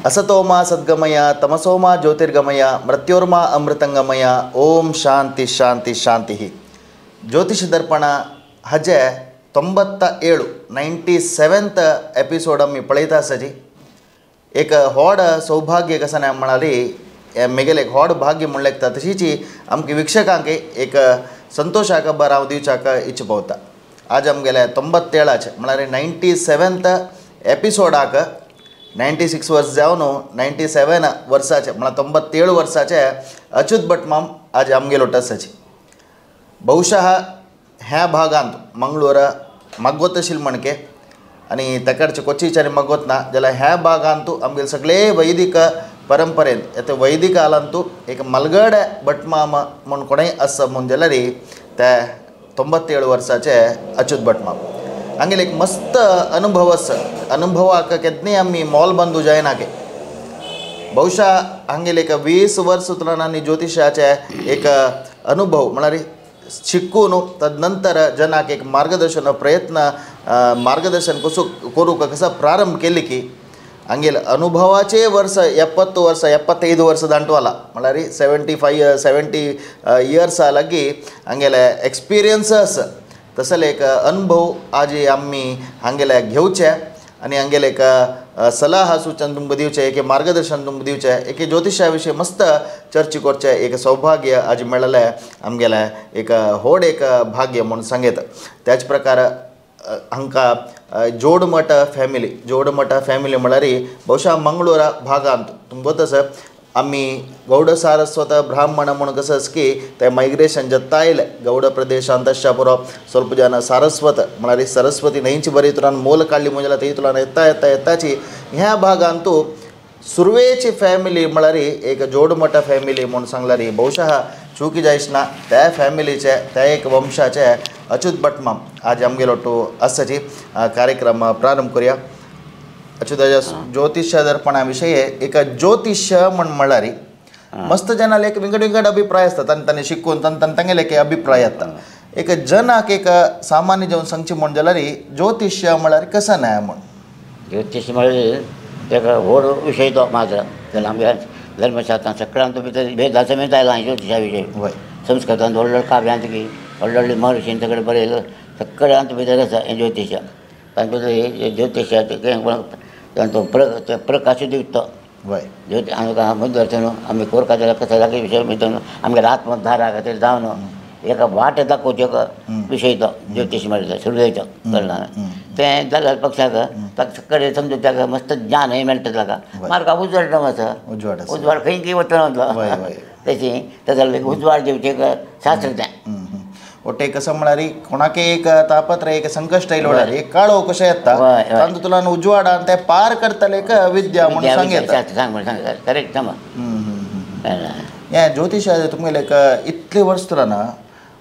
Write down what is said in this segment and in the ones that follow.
असतोमा सद्गमय तमसोमा ज्योतिर्गमय मृत्योर्मा अमृतंगमय ओम शांति शांति शांति. ज्योतिष दर्पण हजे 97 97th episode आम्ही पळयता आसाची. एक व्हड सौभाग्य कसा म्हणाली मेगेल एक व्हड भाग्य म्हणलें तशीची आमकां विक्षकांक एक संतोषाक बराव दिवचाक इच्छा पावता. आज आमगेले 97चे म्हळ्यार 97th एपिसोडाक 96 वर्स जावन 97 वर्साचे म्हळ्यार 97 वर्साचे अच्युत भट माम आज आमगेलो आसाची. बहुशः ह्या भागांत मंगळूर मगवत आशिल्ले म्हणके आनी तेकडचे कोचीच्यानी मगवत ना जाल्यार ह्या भागांतू आमगेले सगळे वैदिक परंपरेन येते वैदिक आलांतू एक मलगड भटमाम म्हण कोणेंय आसा म्हण जाल्यार ते 97 वर्साचे अच्युत भटमाम. हांगेले एक मस्त अनुभव आसा. अनुभवाक केन्नाय आमी मोल बांदू जायना के. बहुशः हांगेले एक 20 वर्स उतरान आनी ज्योतिशाचे एक अनुभव म्हळ्यार शिकून तदनंतर जनाक एक मार्गदर्शन प्रयत्न मार्गदर्शन कसो करूंक कसा प्रारंभ केले की हांगेले अनुभवाचे वर्स 70 वर्स 75 वर्स दांटवाला म्हळ्यार 70 इयर्स लागी हांगेले एक्सपिरियन्स तसले एक अनुभव आज आम्ही हांगेले घेवचे आनी हांगेले एक सलाह सूचन तुमकां दिवचे एक मार्गदर्शन तुमकां दिवचे एक ज्योतिशा विशीं मस्त चर्चा करचे एक सौभाग्य आज मेळ्ळें आमगेले एक व्हड एक भाग्य म्हणून सांगेत. त्याच प्रकार हांकां जोडमठ फॅमिली म्हळ्यार बहुशः मंगळूर भागांत तुमकां आसा आम्ही गौड सारस्वत ब्राह्मण म्हणून कसं की ते मायग्रेशन जाता आयले गौड प्रदेशांत तशा पुरो स्वल्प जन सारस्वत म्हळ्यार सरस्वती न्हंयची बरी तरान मोल काडली म्हणजे थंय तुला येताची ह्या भागांतू सुरवेची फॅमिली म्हळ्यार एक जोडमठ फॅमिली म्हणून सांगल्यार बहुशः चुकी जायना त्या फॅमिलीचे त्या एक वंशाचे अच्युत भटमाम आज आमगेलो टू आसाची कार्यक्रम प्रारंभ करूया. अच्युताच्या ज्योतिष दर्पणा विषयी एक ज्योतिष्य म्हळ्यार मस्त जनाले एक विंगड अभिप्राय असतात आणि तांणी शिकून तांगेले एक अभिप्राय येता. एक जनाक एक सामान्य जेवन सांगचे म्हण जाल्यार ज्योतिष्य म्हळ्यार कसं न्हय म्हण ज्योतिष म्हळ्यार एक व्हड विशय तो मात्र जाल्यार आमच्या धर्मशास्त्रांत सगळ्यांत भितर भेद समेत आयला ज्योतिशा विशयी. संस्कृतांत व्हडलो काव्यांत की व्हडले महर्शीन सगळे बरयलो सगळ्यांत भितर आसा हें ज्योतिश. तांचे भितर ज्योतिशाचें तो प्रकाश दिवचो ज्योति आमकां मुद्दर्शन आमी कोरका जाल्यार कशें लागीं विशय भितर आमगे आत्मधारा खातीर जावन एका वाट दाखोवचे विशय तो ज्योतिश म्हळ्यार सुरवेचो कारणान तें जाल्यार पक्षाक ताका कडेन समजा ताका मस्त ज्ञानय मेळटा ताका मार्गाक उजवाड आसा उजवाड खंय वचना तशी ताका उजवाड दिवचें एक शास्त्र तें ओटे कसं म्हळ्यार कोणाक एक तापत्र एक संकश्ट येयलो म्हळ्यार एक काळो कशें येता तातूंत तुला उजवाड आनी तें पार करतले एक विद्या म्हणून सांगता करेक्ट हें ज्योतिश तुमगेले एक इतले वर्स तुरान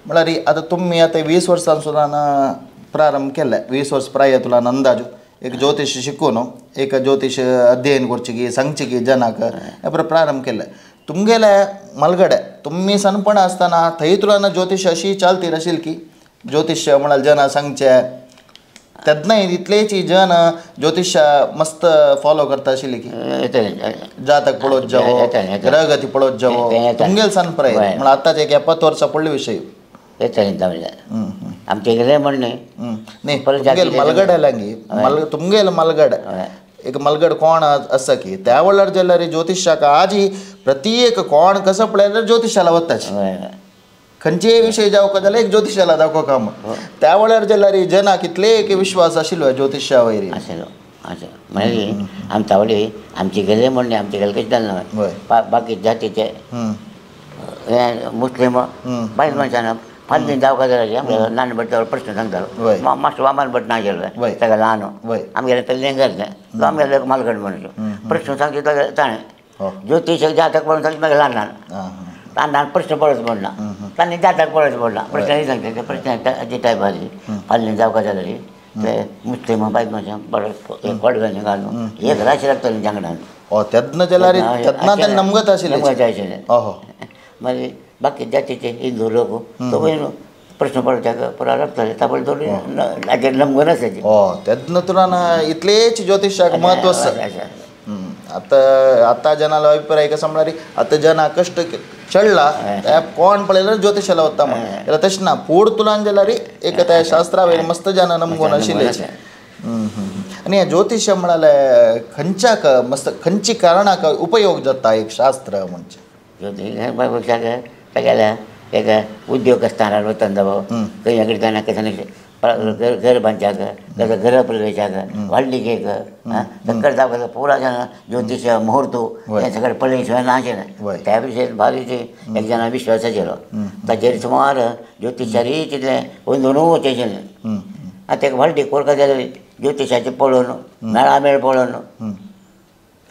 म्हळ्यार आतां तुमी आतां 20 वर्सां सुद्दां प्रारंभ केले 20 वर्स प्राय तुला अंदाजू एक ज्योतिश शिकून एक ज्योतिश अध्ययन करची की सांगची की जनाक हे प्रारंभ केले. तुमगेले मलगडे तुम्ही सनपण आसतना थंय तुला ज्योतिश अशी चालती आशिल्ली की ज्योतिष म्हळ्यार जना सांगचे तेन्नाय इतलेची जन ज्योतिश मस्त फॉलो करता आशिल्ली की जातक पळोवच जावो ग्रहगती पळोवच जावो तुमगेले सनपराय म्हळ्यार आतांच एक 70 वर्सां पडले विशय आमचे गेले म्हणणे न्ही मलगड लागी तुमगेले मलगड एक मलगड कोण आसा की त्या वेळार जाल्यार ज्योतिशाक आज प्रत्येक कोण कसं पळयल्यार ज्योतिशाला वताच खंयचेय विशय जावं जाल्यार एक ज्योतिशाला दाखोवका म्हण त्या वेळार जाल्यार जनाक कितले एक विश्वास आशिल्लो ज्योतिशा वयर आशिल्लो म्हळ्यार आमच्या वडील आमचे गेले म्हणणे आमचे गेले कशें जालें बाकी जातीचे मुस्लीम बायल मनशान फाल्लीन जावका जाल्यार आमगे ल्हान भट प्रश्न सांगतालो मातसो वामान भट ना गेलो ताका ल्हान आमगेले ते लेंगर तें आमगेले मालगड म्हणून प्रश्न सांगचे ताका ताणें ज्योतिश जातक पळोवन सांगता म्हाका ल्हान ल्हान प्रश्न पळोवच म्हणना तांणी जातक पळोवच म्हणना प्रश्न सांगता ते प्रश्न टायप आसली फाल्लीन जावका जाल्यार ते मुस्लीम बायल मनशां बरो पडव्यानी घालून एक राशी लागताली जांगडान तेन्ना जाल्यार तेन्ना तें नमगत आशिल्लें मागीर बाकी जातीचे हिंदू लोक तो प्रश्न पडटा पुरा रक्ताले तापळे थोडी नमगन आसाची तेन्ना तुरान इतलेच ज्योतिशाक म्हत्व आसा. आता जनाला अभिप्राय का समळारी आता जना कष्ट चढला कोण पळेल ज्योतिषाला होता मग तशी ना पूड तुलांजला री एक त्या शास्त्रावे मस्त जन नमगोन शिले आणि या ज्योतिष म्हणाला खंचाक मस्त खंची कारणाक उपयोग जाता एक शास्त्र म्हणजे ज्योतिष सगळ्याला एक उद्योग असताना वतन जावं काही अकडे त्यांना कसं नाही घर बांधाक कसं घर प्रवेशाक वाढली घेक सगळं जावं पुरा जण ज्योतिष मुहूर्त हे सगळं पळल्याशिवाय नाचे ना त्या विषयी भारीचे एक जना विश्वास केलो ताचेर सुमार ज्योतिषारी तितले दोन वचेशन आतां एक व्हडली कोरका जाल्यार ज्योतिशाचें पळोवन मेळामेळ पळोवन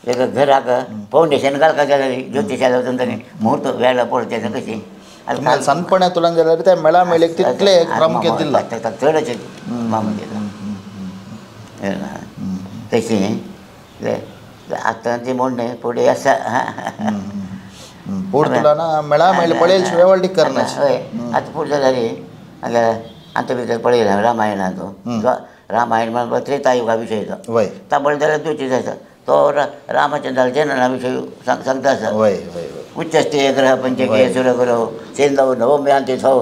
एक घराक फावंडेशन घालपाक जाल्यार ज्योतिशाला वचून ताणें मुहूर्त वेळा पळोवचें कशी सणपण्या तुलान जाल्यार त्या मेळामेळेक तितले प्रामुख्य दिला चडच मामूल दिला तशें आतांची म्हणणें फुडें आसा पूण तुला ना मेळामेळ पळयल शिवाय व्हडली करना हय आतां फुडें जाल्यार आतां भितर पळयला रामायणाचो रामायण म्हणल्यार त्रेतायुगा विशयचो वय ताबळ जाल्यार ज्योतीश आसा तो रामचंद्राच्या जनना विशयी सांगता आसा वय वय उच्चस्ते ग्रह पंचके सुरगुरव सेंदव नवम्यांती सौ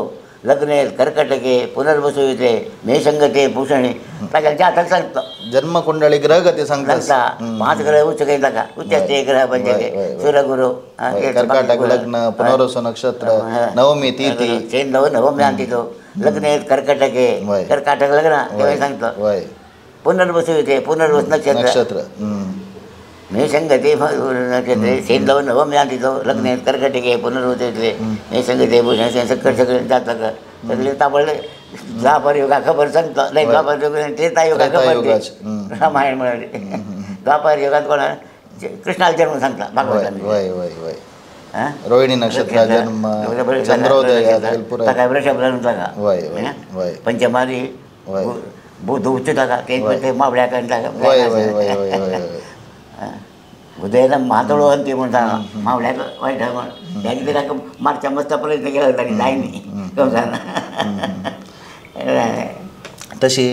लग्ने कर्कटके पुनर्वसू येते मेसंगते भूषणे ताच्या जातक सांगता जन्मकुंडळी ग्रहगती सांगता 5 ग्रह उच्च काही जाता उच्चस्ते ग्रह पंचके सुरगुरव कर्काटक लग्न पुनर्वसू नक्षत्र नवमी तिथी सेंदव नवम्यांती सौ लग्ने कर्कटके कर्काटक लग्न तेव्हा सांगता पुनर्वसू येते पुनर्वसू नक्षत्र मेसंगते नक्षत्रे सेंदव नवम्यांती सौ लग्ने कर्कटके पुनर्वसू येते मेसंगते भूषण सगळं सगळं जातक सगळे ताबडले द्वापर युगा खबर सांगता नाही द्वापर युग त्रेतायुगा खबर रामायण म्हणाले द्वापर युगात कोणा कृष्णाला जन्म सांगता भागवतान रोहिणी नक्षत्र जन्म चंद्रोदय ताका वृषभ धरून ताका पंचमारी बुध उच्च ताका ते मावळ्याक उदयना मातळो अंती म्हण सांगा मावळ्याक वायट म्हण ह्या कितें ताका मारच्या मस्ता प्रयत्न केला ताणी जायनी तशी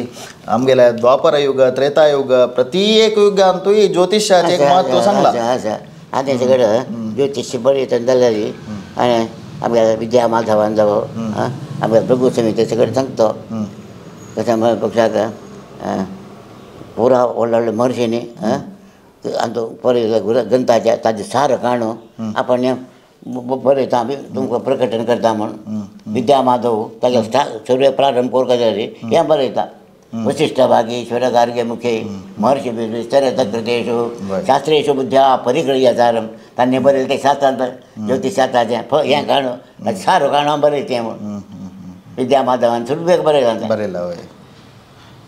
आमगेल्या द्वापर युग त्रेतायुग प्रत्येक युगांतूय ज्योतिषाचें एक म्हत्व सांगला आतां हेचे कडेन ज्योतिश बरी जाल्यार आनी आमगे विद्या माधवान जावो आमगे प्रभू समिती तेचे कडेन सांगता कशें म्हणल्यार पक्षाक पुरा व्हडले व्हडले महर्शीनी आनी तो पळय गंताच्या ताजें सार काणू आपण बरयता आमी तुमकां प्रकटन करता म्हण विद्या माधव तागे सगळे प्रारंभ कोरका जाल्यार हें बरयता वसिष्ठ भागेश्वर गार्गे मुखे महर्षी चरतकृतेषु शास्त्रेषु बुद्ध्या परिग्रह्यचारम तांणी बरयलें तें शास्त्रांत ज्योतिशास्त्राचें हें काणू सार काणू बरयतें म्हण विद्या माधवान सुरवेक बरयलां वय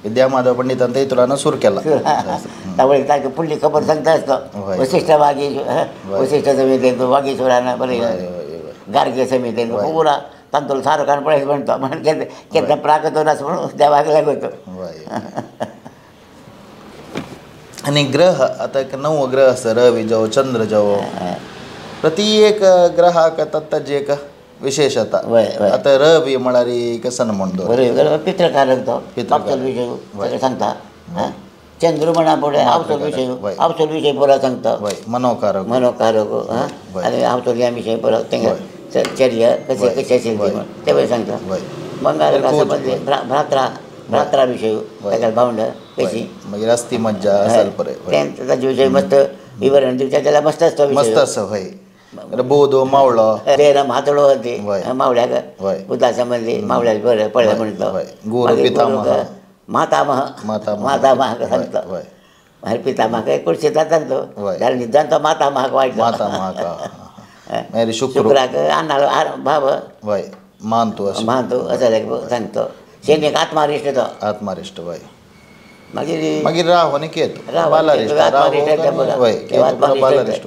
विद्या माधव पंडितान ते तुला सूर केला त्यावेळी ताका फुडली खबर सांगता आसता वसिष्ठ वसिष्ठ समितीन वागेश्वरान बरयलां गार्गे समितीन पुरा तांतूंत सारो काण पळयत म्हणटा म्हणून केन्ना प्राकतून आसा म्हणून देवाक लागतो आनी ग्रह आतां 9 ग्रह आसा रवी जावं चंद्र जावं प्रत्येक ग्रहाक ताची एक विशेषता आता रवी म्हळ्यार कसं म्हणतो पितृकारक तो अवसल विशय सांगता चंद्र म्हणा पुढे अवसल विशय पुरा सांगता मनोकारक आनी अवसल ह्या विशय पुरा तेंगे चर्या कशें कशें आशिल्ली ते सांगता मंगळ भ्रात्रा विशय ताका भावंड कशी मागीर अस्ती मज्जा आसल पळय ताचे विशय मस्त विवरण दिवचें जाल्यार मस्त आसता मस्त आसा हय बोधो मावळो तेरा मातळो होती मावळ्याक बुधा संबंधी मावळ्याक बरें पळय म्हणटा गुरू पितामह मातामह सांगता मागीर पितामह कुडशी जाता तो जाल्यार निदान तो मातामहाक वायट मागीर शुक्राक आनालो भाव मानतो असो सांगता शेनीक आत्मारिश्ट तो आत्मारिश्ट वय मागीर राहू आनी केतू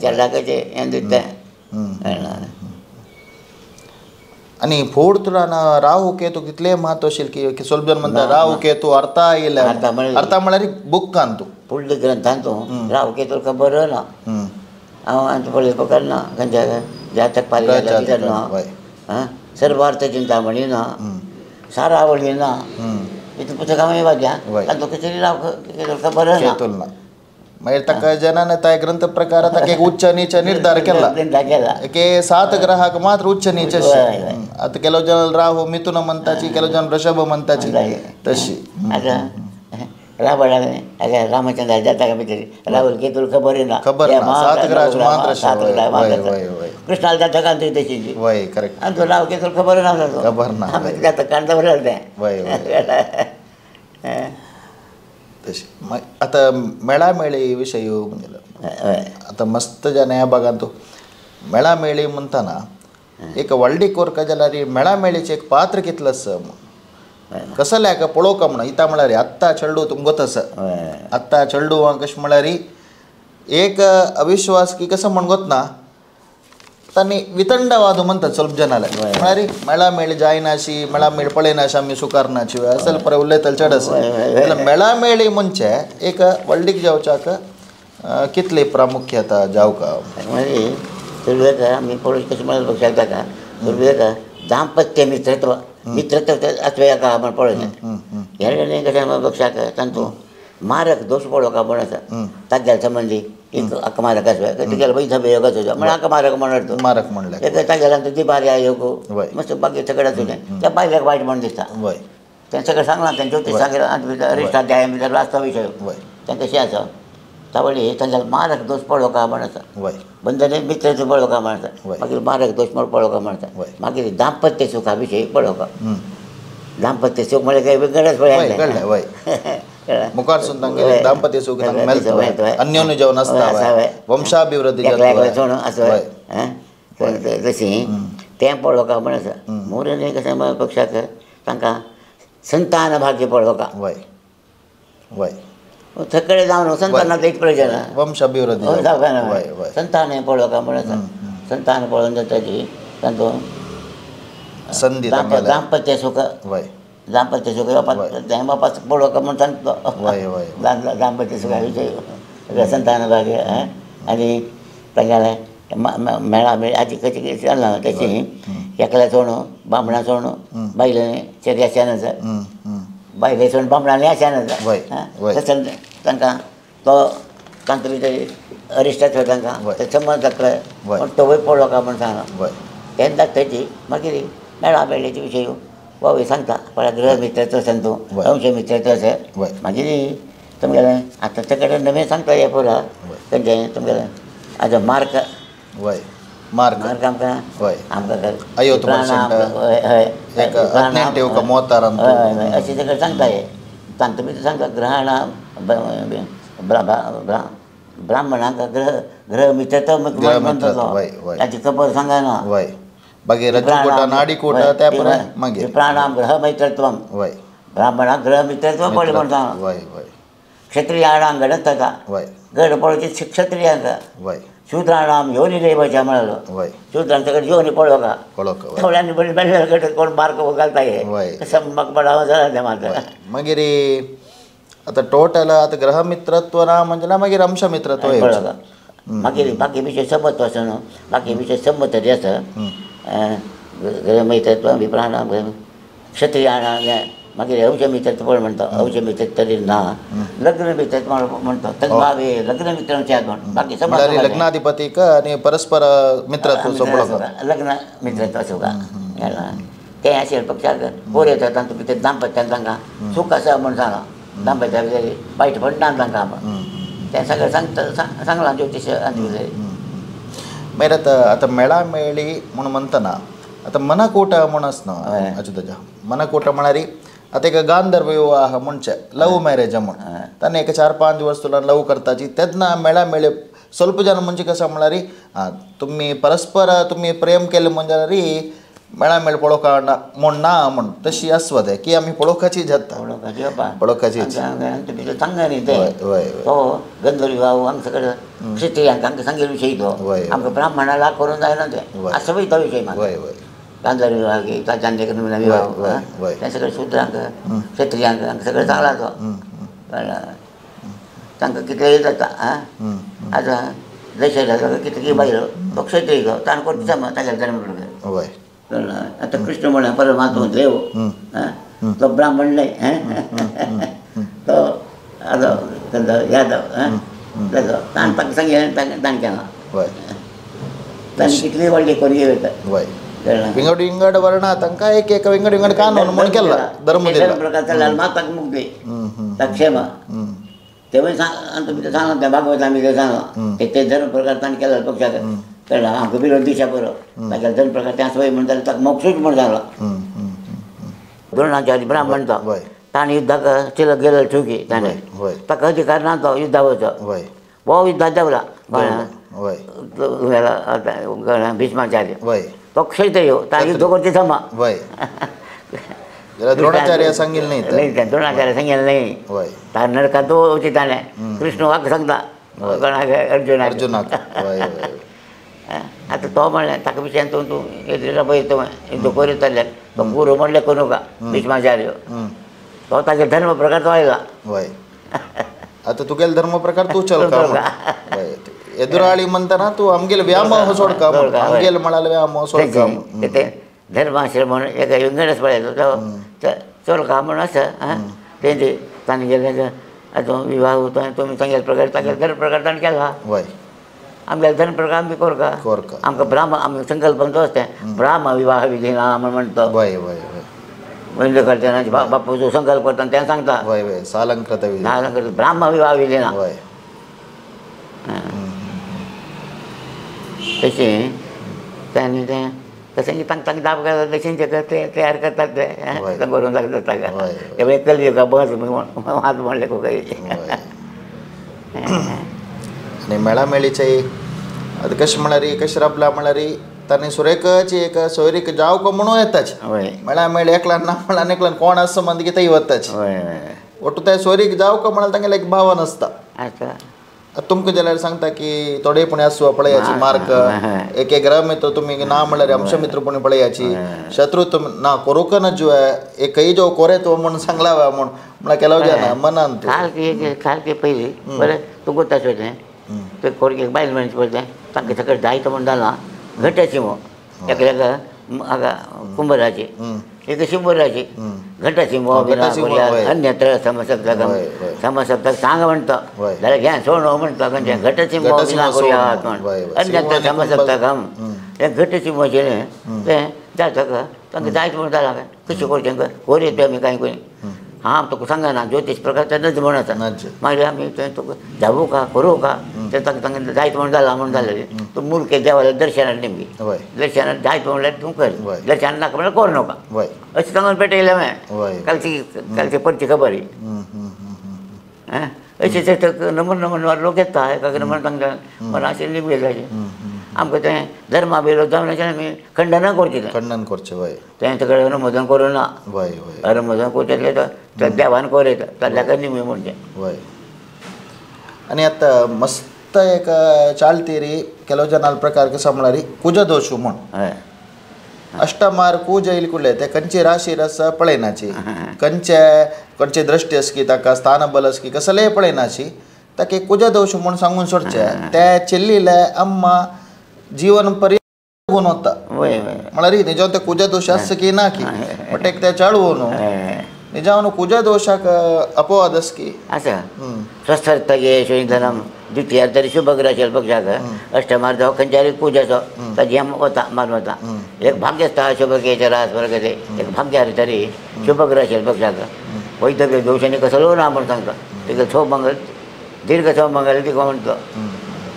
चेडलाकाचें हें दिता आनी फोड तुलान राहू केतू कितले म्हत्व आशिल्लें की सोलजन म्हणटा राहू केतू अर्था येयले अर्था म्हळ्यार बुक्कान तू फुडल्या ग्रंथांत राहू केतू खबर ना हांव आतां पळय पकडना खंयच्या जातक पाली ना सर्वार्थ चिंतामणी ना सारावळी ना इतलें पुस्तकां वाद्या तातूंत कशें राव खबर ना मागीर ताका जनान ताय ग्रंथ प्रकार ताका एक उच्च नीच निर्धार केला की 7 ग्रहाक मात्र उच्च नीच आता केलो जन राहू मिथुन म्हणताची केलो जन वृषभ म्हणताची तशी रावणाने अगं रामचंद्र जाता का भितर राहुल केतुल खबर ना 7 ग्रहाचे मात्र कृष्णाला जाता का तशी वय करेक्ट आणि तो राव केतुल खबर ना खबर ना जाता कांदा बरं वय तशी मग आता मेळामेळी विषयी म्हणजे आता मस्त जन ह्या भागात तो मेळामेळी म्हणताना एक व्हडली कोरक जाल्यार मेळामेळीचें एक पात्र कितलें आसा कसं लायक पळोवका म्हणून इता म्हळ्यार आत्ता चेडू तुमकां गोत आसा आत्ता चेडू कशें म्हळ्यार एक अविश्वास की कसं म्हण गोतना तांणी वितंडवाद म्हणतात ಸ್ವಲ್ಪ ಜನಾಲೆ म्हळ्यार मेळामेळी जायनाशी मेळामेळी पळयनाशी आमी सुकारनाची असल पळय उलयतले चड आसा मेळामेळी म्हणजे एक व्हडलीक जावच्याक कितली प्रामुख्यता जावका म्हणजे आमी पळोवची कशें म्हळ्यार लक्षात जाता दुर्विवेक दाम्पत्य मित्रत्व मित्रत्व आत्वयाका म्हण पळयलें ಎರಡನೇ कशें लक्षात तांतू मारक दोश पळोवका म्हण आसा ताज्या संबंधी एक अकमारक आसवा तिगेलो वैध बेयोग आसो म्हण अकमारक म्हणत तो मारक म्हणले एक तागेला ती बार्या येवको मस्त बाकी सगळें आसुलें त्या बायल्याक वायट म्हण दिसता तें सगळें सांगलां तें ज्योतीश सांगलें अरिश्टाध्याय भितर वाचता विशय तें कशें आसा तावळी तांगेलो मारक दोश पळोवका म्हण आसा बंधने मित्रत्व पळोवका म्हण आसा मागीर मारक दोश म्हण पळोवका म्हण आसा मागीर दाम्पत्य सुखा विशयी पळोवका दाम्पत्य सूख म्हळ्यार काही वेगळेच पळय मुखारसून तांगेले दाम्पत्य सूख मेळटा अन्योन्य जेवण आसता वंशाभिवृद्धी तशी तें पळोवका म्हण आसा मोरने कशें पक्षाक तांकां संतान भाग्य पळोवका वय वय थकडे जावन संतानाचो एक प्रयोजन वंशाभिवृद्धी संतान हें पळोवका म्हण आसा संतान पळोवन जाताची तांचो संधी दाम्पत्य सुख दाम्पत्य सुख हें बापाच पळोवका म्हण सांगतो दाम्पत्य सुखा विशयी संतान भाग्य आनी तांगेले मेळामेळी आजी कशी चलना तशी एकल्या सोणू बामणा सोणू बायलें चेड्याच्यान आसा बायले सोण बामणांनी आशान आसा तशें तांकां तो तांचे भितर अरिश्टात्व तांकां ते संबंद जातले पूण तोवूय पळोवका म्हण सांगला तेन्ना जातची मागीर मेळामेळीचे विशय वावय सांगता पळय गृह मित्रत्व सांगतो अंश मित्रत्व आसा मागीर तुमगेलें आतां ते कडेन नवें सांगता हें पळय खंयचें तुमगेलें हाजो मार्क मार्क आमकां अशें तेका सांगता हे तांचे भितर सांगता ग्रहाणां ब्राह्मणांक ग्रह मित्रत्व म्हणटा ताची खबर सांगना मागीर प्राणां ग्रह मित्रत्वम ब्राह्मणांक ग्रह मित्रत्व पळय म्हण सांगना क्षत्रियाणां गणतका गड पळोवची क्षत्रियांक शूद्राणां योनी रेवच्या म्हणालो शूद्रांचे कडेन योनी पळोवका थोड्यांनी बरी बेल्ले कडेन कोण मार्क घालता हे कसं म्हाका पळावं जालें तें मात्र मागीर आतां टोटल आतां ग्रह मित्रत्व ना म्हणजे ना मागीर अंश मित्रत्व पळोवका मागीर बाकी विशय संमत आसा न्हू बाकी विशय संमत तरी आसा ग्रह मित्रत्व विप्राणां क्षत्रियाणां मागीर अंश मित्रत्व पळय म्हणटा अंश मित्रत्व तरी ना लग्न मित्रत्व म्हणटा ताका भावे लग्न मित्रांचे म्हण बाकी समज लग्नाधिपतीक आनी परस्पर मित्रत्व लग्न मित्रत्व आसूं तें अशें पक्षाक पोर येता तांचे भितर दाम्पत्यान तांकां सूख आसा म्हण सांगलां दाम्पत्या भितर वायट पडना तांकां तें सगळें सांगलां ज्योतीश मागीर आतां मेळामेळी म्हूण म्हणटना आतां मनकूट म्हूण आसना अच्युताच्या मनकूट म्हळ्यार आतां एक गांधर्व विवाह म्हणचे लव मॅरेज म्हूण ताणें एक 4-5 वर्स तुला लव करताची तेन्ना मेळामेळी स्वल्प जन म्हणजे कशें म्हळ्यार तुमी परस्पर तुमी प्रेम केलें म्हणजे मेळामेळ पळोवका म्हूण ना म्हूण तशी आसवा तें की आमी पळोवपाची जाता पळोवपाची सांगा न्ही तें तो गंधर्व विवाह आमचे कडेन क्षत्रियांक आमकां सांगेल विशय तो आमकां ब्राह्मणां लाग करूंक जायना तें आसवय तो विशय म्हाका गांधर्व विवाह की चांदेक विवाह तें सगळें शूद्रांक क्षत्रियांक हांकां सगळें सांगला तो तांकां कितलेंय जाता आतां जशे जाता कितकी बायलो तो क्षत्रीय गो ताणें करता समज तागेले जन्म भुरगे आतां कृष्ण म्हळ्यार परमात्मा देव तो ब्राह्मण न्हय तो यादव जातो ताण ताका सांगेन ताण केला वय ताणी कितली व्हडली कोरगी वयता वय विंगड विंगड वर्णा तांकां एक विंगड विंगड कानून म्हण केला धर्म दिला प्रकार चालला मात ताका मुक्ती ताका क्षेमा तेव्हा सांग तुमी सांगला त्या भागवत आमी ते सांगला ते धर्म प्रकार ताणें केला पक्षाक कळ्ळा आमकां विरोध दिशा बरो ताका धर्म प्रकार त्या सोय म्हणटाले ताका मोक्षूच म्हण सांगला द्रोणाचार्य ब्राह्मण तो ताणें युद्धाक चिलक गेलो ठुकी ताणें ताका अधिकार ना तो युद्धा वचो वो युद्धात देवला गोंयां भिष्माचार्य तो क्षयत येऊ ताणें युद्ध करचे थमा द्रोणाचार्य सांगेल नाही द्रोणाचार्य सांगेल नाही तार नरकात तो वची ताणें कृष्ण वाक सांगता अर्जुनाक आतां तो म्हणलें ताका विशयान तूं एद्रीला पळयता युद्ध करीत जाल्यार तो पुरो म्हणलें करूं का भिष्माचार्य तो ताचे धर्म प्रकार तो आयला आतां तुगेलो धर्म प्रकार तूं चल का एदुराळी म्हणटाना तूं आमगेलो व्यामोह सोड का आमगेलो म्हणाले व्यामोह सोड का ते धर्माश्रम म्हणून एका विंगडच पळयलो तो चल का म्हणून आसा तेंचे ताणें गेले आतां विवाह होता तुमी सांगेल प्रकार तागेलो धर्म प्रकार ताणें केला आमगेलो धर्म प्रकार आमी कोर का आमकां ब्राह्मण आमी संकल्पन तो आसता ब्राह्म विवाह विधी ना म्हण म्हणटा वैद्य करतना बापूचो संकल्प करतना तें सांगता सालंकृत ब्राह्म विवाह विधी ना तशें ताणें तें तशें तांकां दाब घालता तशें ते तयार करतात ते करून लागता ताका ते कलयुगा बस वाद म्हणलें खूब आनी मेळामेळीचे आतां कशें म्हळ्यार कशें राबला म्हळ्यार ताणें सुरेखची एक सोयरीक जावको म्हणून येताच मेळामेळ एकल्यान ना म्हळ्यार एकल्यान कोण आसा संबंद कितेंय वताच ಒಟ್ಟು ते सोयरीक जावको म्हळ्यार तांगेलें एक भावन आसता तुमकां जाल्यार सांगता की थोडेपणी आसू पळयाची मार्क एक ग्रह मित्र तुमी ना म्हळ्यार अंशमित्रपणी पळयाची शत्रू तुम ना कोरूक नजुवे एक कई जो कोरे तो म्हूण सांगला म्हूण म्हळ्यार केलो जाना मनान सारकें पयलीं बरें तूं कोताचो तें ते कोरगेक बायल मनीस पळय तांकां सकयल जायतो म्हण जाला घटाची मो एका हाका कुंभराची एक शिंबराची घटाची मो अन्यत्र समसप्तक सांग म्हणटा जाल्यार घ्या सोडो म्हणटा खंयचे घटाची मो विना करुयात म्हण अन्यत्र समसप्तकम हे घटाची मोचें तें जाता तांकां जायत म्हण जाला कशें करचें कोरयेत आमी कांय करी हांव तुका सांगना ज्योतीश प्रकार नज म्हण आसा मागीर आमी थंय तुका जावूं का करूं का तें तांकां जायत म्हण जाला म्हण जालें तूं मुलके देवाल्या दर्शनाक नेमकी दर्शनाक जायत म्हणल्यार तूं कर दर्शन नाका म्हळ्यार कोर नाका अशें सांगून पेटयलें हांवें कालची परची खबर अशें ते नमन लोक येता एकाक नमन सांगता मला अशें निमगे जाय आमकां तें धर्मा विरोध जावन आमी खंडन करचें तें सगळें अनुमोदन करूं ना अनुमोदन करचें तर देवान कोरयता ताल्याक निमगे म्हणचें आनी आतां मस्त एक चालती ಕೆಲವು ಜನ ಪ್ರಕಾರ ಸಂಬಳರಿ ಕುಜ ದೋಷು म्हण अष्टमार कुज येईल कुठले ते खंयची राशी रस पळयनाची खंयचे दृश्टी आसकी ताका स्थान बल आसकी कसलेय पळयनाची ताका कुज दोश म्हूण सांगून सोडचे ते चिल्लीले अम्मा जीवन पर्यंत लागून वता म्हळ्यार निजावन ते कुज दोश आसा की ना की बट एक ते चाळू न्हू निजावन कुज दोशाक अपवाद आसकी आसा स्वस्थर्तगे शोधनम द्वितीय तरी शुभग्रह पक्षाक अष्टमार जावं खंयच्यारी कुजाचो ताजी वता मारून वता एक भाग्य आसता शुभकेचे रास वर्गते एक भाग्य तरी शुभग्रह पक्षाक वैतव्य दोशांनी कसलो ना म्हण सांगता तिका छो मंगल दीर्घ छो मंगल तिका म्हणतो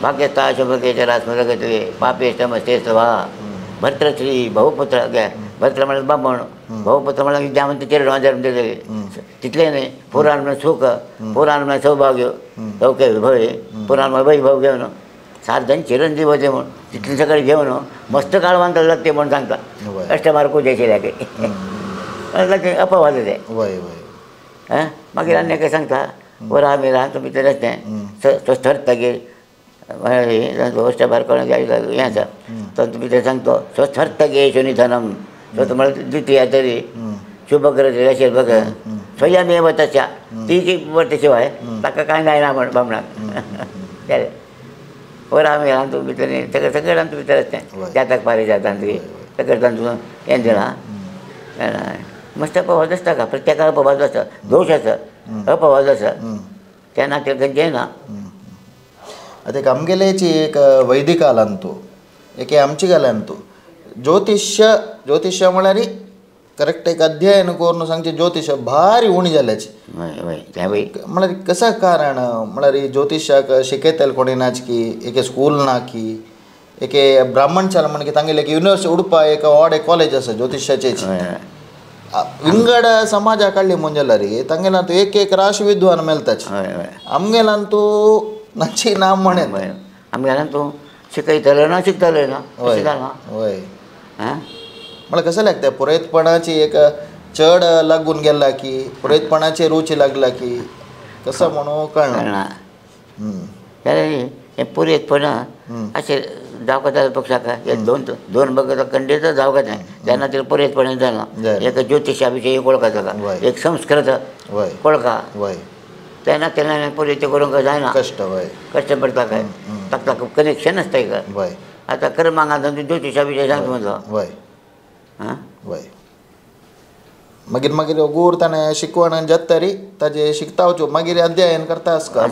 भाग्यस्था शुभकेचे रास वर्गते पापेष्टमस्ते वा भर्तश्री बहुपुत्र घे भर्त्र म्हळ्यार बामण बहुपुत्र म्हळ्यार विद्यावंत चेडो जन्म दिले तितलें न्ही पुराण म्हळ्यार सुख पुराण म्हळ्यार सौभाग्य सौख्य भय पुराण म्हळ्यार वैभव घेवन सार्धन चिरंजीव अशें म्हण तितलें सगळें घेवन मस्त काळवांत लागते म्हण सांगता अष्टमार कुजेशिल्ल्याक अपवाद ते मागीर आनी एका सांगता वरा मेला तुमी तर तें स्वस्थर्तगे अष्टमार कोणाक हें आसा तो तुमी ते सांगतो स्वस्थर्तगे शनिधनम तो म्हळ्यार द्वितीय तरी शुभग्रह अशें बघ स्वयमेव तशा ती वर्त शिवाय ताका कांय जायना म्हण बामणाक वरा मेला तुमी भितर सगळें तुमी भितर आसता जाताक पारी जाता सगळें तांचो हें दिलां मस्त अपवाद आसता का प्रत्येकाक अपवाद आसा दोश आसा अपवाद आसा तेन्ना ते खंयचेंय ना आता एक आमगेलेची एक वैदिक आलांतू एक आमची घालांतू ज्योतिष्य म्हळ्यार करेक्ट एक अध्ययन करून सांगचे ज्योतिष भारी उणी जाल्याची म्हळ्यार कसं कारण म्हळ्यार ज्योतिषाक शिकयतले कोणी नाचकी एक स्कूल ना की एक ब्राह्मण शाळा म्हणजे तांगेले एक युनिवर्सिटी उडपा एक व्हड एक कॉलेज आसा ज्योतिषाचे विंगड समाजा काडली ಮುಂಜಾಲ ರೀ ತಂಗೆಲಂತೂ एक राशी विद्वान मेलताच आमगेलांतू नाची नाम म्हणे आमगेलांतू शिकयतले ना शिकतले ना होय मला कसं लागतं पुरयतपणाची एक चढ लागून गेला की पुरयतपणाची रुची लागला की कसं म्हणू कळना हे पुरयतपणा असे जावं जाता पक्षाक एक दोन बघा खंडीत जावं जाय तेन्ना तिला पुरयतपणा जायना एक ज्योतिषा विशयी वळखा जाता एक संस्कृत वळखा तेन्ना तेन्ना पुरयती करूंक जायना कष्ट पडटा काय ताका कनेक्शन आसता एक आतां क्रमांक ज्योतिषा विशयी सांगता म्हणलो मागीर मागीर गोर ताणें शिकवण जाता तरी ताजे शिकता वचो मागीर अध्ययन करता आसका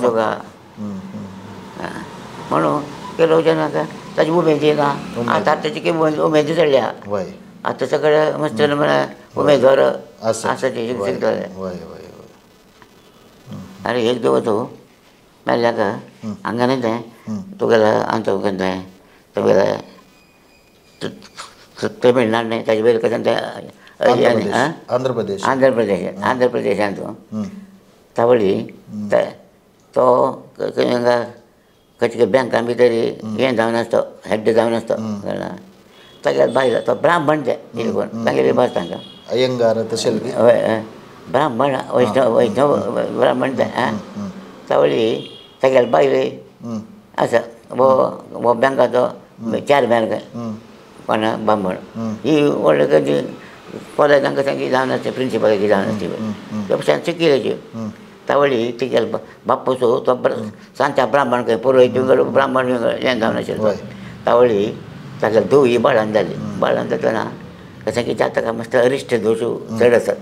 म्हणून केलो जनाक ताजी उमेद येना आतां ताची उमेद चडल्या आतां सगळें मस्तर म्हळ्यार उमेदवार आसाचे शिकतले अरे एक दिवस तूं मेल्ल्याक हांगा तें तुगेलो आमचो तें तुगेले तमिळनाड न्ही ताजे वयर कशें तें आंध्र प्रदेशांत तावळी तो खंयचे बँकां भितर हें जावन आसता हेड जावन आसता तागे बायल तो ब्राह्मण ते कोण तांगेली भास तांकां अयंगार तशें हय ब्राह्मण वैष्णव ब्राह्मण ते तावळी तागेले बायल आसा वो बँकाचो चॅरमॅन कोण ब्राह्मण ही व्हडली खंयची कॉलेजांक सांगी जावन आसता प्रिंसिपलाची जावन आसता ते भशेन शिकिल्लेची तावळी तिगेल बापूसो तो सांच्या ब्राह्मण खंय पुरोहीत ब्राह्मण हें जावन आशिल्लो तावळी तागेली धूव ही बाळान जातना कशें की जाता मस्त अरिश्ट दोश चड आसात